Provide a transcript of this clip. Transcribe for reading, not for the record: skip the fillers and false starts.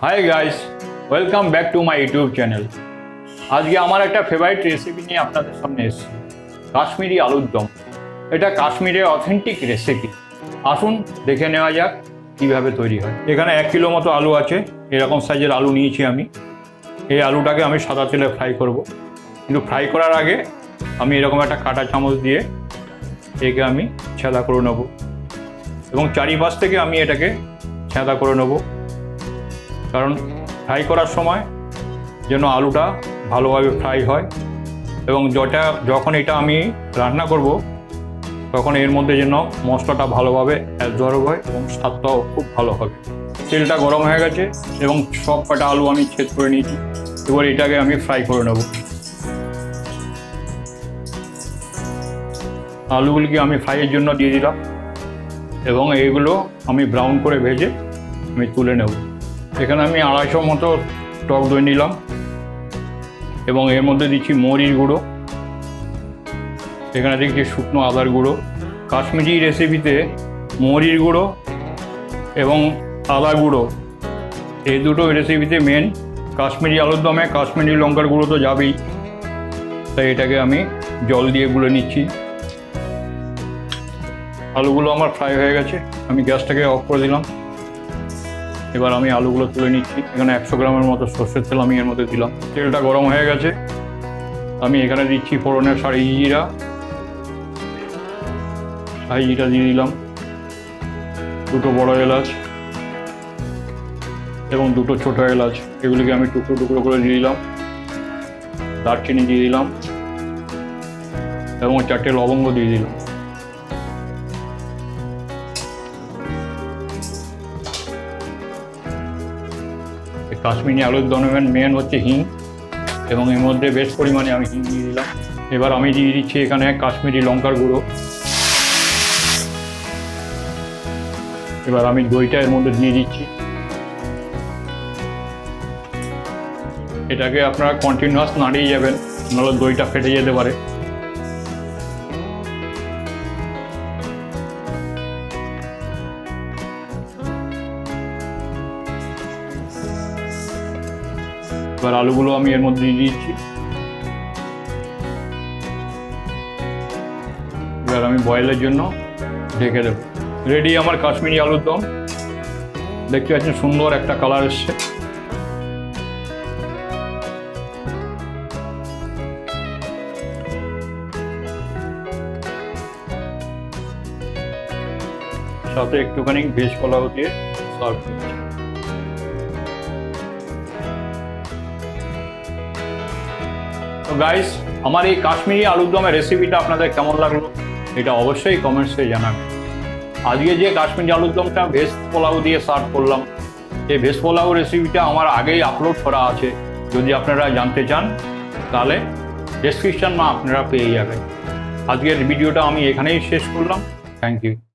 Hi guys, welcome back to my YouTube channel. আজকে আমার একটা ফেভারিট রেসিপি নিয়ে আপনাদের সামনে এসেছি, কাশ্মীরি আলুর দম। এটা কাশ্মীরের অথেন্টিক রেসিপি। আসুন দেখে নেওয়া যাক কীভাবে তৈরি হয়। এখানে 1 কিলো মতো আলু আছে, এরকম সাইজের আলু নিয়েছি আমি। এই আলুটাকে আমি সাদা তেলে ফ্রাই করব, কিন্তু ফ্রাই করার আগে আমি এরকম একটা কাঁটা চামচ দিয়ে একে আমি ছেঁদা করে নেব এবং চারিপাশ থেকে আমি এটাকে ছেঁদা করে নেব, কারণ ফ্রাই করার সময় যেন আলুটা ভালোভাবে ফ্রাই হয় এবং যখন এটা আমি রান্না করব তখন এর মধ্যে যেন মশলাটা ভালোভাবে অ্যাবজর্ব হয় এবং স্বাদটাও খুব ভালো হবে। তেলটা গরম হয়ে গেছে এবং সব কটা আলু আমি ছেদ করে নিয়েছি। এবার এটাকে আমি ফ্রাই করে নেব। আলুগুলিকে আমি ফ্রাইয়ের জন্য দিয়ে দিলাম এবং এইগুলো আমি ব্রাউন করে ভেজে আমি তুলে নেব। এখানে আমি 250 মতো টক দই নিলাম এবং এর মধ্যে দিচ্ছি মরিচ গুঁড়ো, এখানে দিচ্ছি শুকনো আদার গুঁড়ো। কাশ্মীরি রেসিপিতে মরিচ গুঁড়ো এবং আদা গুঁড়ো এই দুটো রেসিপিতে মেন। কাশ্মীরি আলুর দমে কাশ্মীরি লঙ্কার গুঁড়ো তো যাবেই, তাই এটাকে আমি জল দিয়ে গুলে নিচ্ছি। আলুগুলো আমার ফ্রাই হয়ে গেছে, আমি গ্যাসটাকে অফ করে দিলাম। এবার আমি আলুগুলো তুলে নিচ্ছি। এখানে 100 গ্রামের মতো সর্ষের তেল আমি এর মধ্যে দিলাম। তেলটা গরম হয়ে গেছে, আমি এখানে দিচ্ছি ফোড়নের শাহি জিরা দিয়ে দিলাম, 2টো বড় এলাচ এবং 2টো ছোটো এলাচ, এগুলিকে আমি টুকরো টুকরো করে দিয়ে দিলাম। দারচিনি দিয়ে দিলাম এবং 4টে লবঙ্গ দিয়ে দিলাম। কাশ্মীরি আলুর দমের মেন হচ্ছে হিং এবং এর মধ্যে বেশ পরিমাণে আমি হিং দিয়ে দিলাম। এবার আমি দিয়ে দিচ্ছি এখানে কাশ্মীরি লঙ্কার গুঁড়ো। এবার আমি দইটা এর মধ্যে দিয়ে দিচ্ছি। এটাকে আপনারা কন্টিনিউয়াস নাড়িয়ে যাবেন, নাহলে দইটা ফেটে যেতে পারে। এবার আলুগুলো আমি এর মধ্যে দিয়ে দিচ্ছি। এবার আমি বয়েলের জন্য ঢেকে দেব। রেডি আমার কাশ্মীরি আলুর দম। দেখতে পাচ্ছেন সুন্দর একটা কালার এসছে। সাথে একটুখানি ভেজ পোলাও দিয়ে সার্ভ করছি। তো গাইস, আমার এই কাশ্মীরি আলুর দমের রেসিপিটা আপনাদের কেমন লাগলো এটা অবশ্যই কমেন্টসে জানাবেন। আজকে যে কাশ্মীরি আলুর দমটা ভেজ পোলাও দিয়ে সার্ভ করলাম, এই ভেজ পোলাও রেসিপিটা আমার আগেই আপলোড করা আছে। যদি আপনারা জানতে চান তাহলে ডেসক্রিপশন আপনারা পেয়ে যাবেন। আজকের ভিডিওটা আমি এখানেই শেষ করলাম। Thank you.